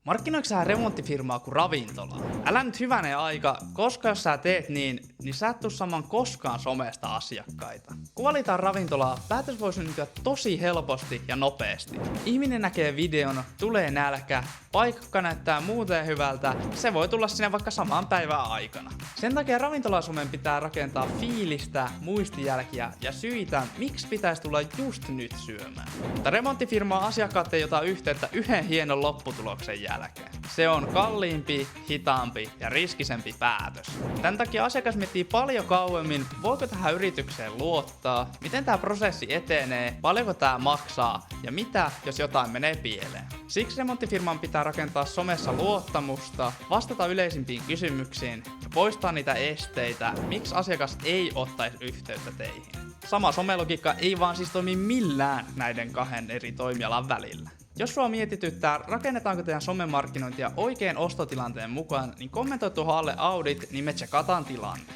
Markkinoiko sä remonttifirmaa kuin ravintolaa? Älä nyt hyvänen aika, koska jos sä teet niin sä et tuu saamaan koskaan somesta asiakkaita. Kun valitaan ravintolaa, päätös voi syntyä tosi helposti ja nopeasti. Ihminen näkee videon, tulee nälkä, paikka näyttää muuten hyvältä, se voi tulla sinne vaikka saman päivän aikana. Sen takia ravintolasumen pitää rakentaa fiilistä, muistijälkiä ja syitä, miksi pitäisi tulla just nyt syömään. Mutta remonttifirmaa asiakkaat ei ota yhteyttä yhden hienon lopputuloksen jälkeen. Se on kalliimpi, hitaampi ja riskisempi päätös. Tän takia asiakas miettii paljon kauemmin, voiko tähän yritykseen luottaa, miten tämä prosessi etenee, paljonko tämä maksaa ja mitä, jos jotain menee pieleen. Siksi remonttifirman pitää rakentaa somessa luottamusta, vastata yleisimpiin kysymyksiin ja poistaa niitä esteitä, miksi asiakas ei ottaisi yhteyttä teihin. Sama somelogiikka ei vaan siis toimi millään näiden kahden eri toimialan välillä. Jos sua mietityttää, rakennetaanko teidän somemarkkinointia oikein ostotilanteen mukaan, niin kommentoi tuohon alle audit, niin me tsekataan tilanne.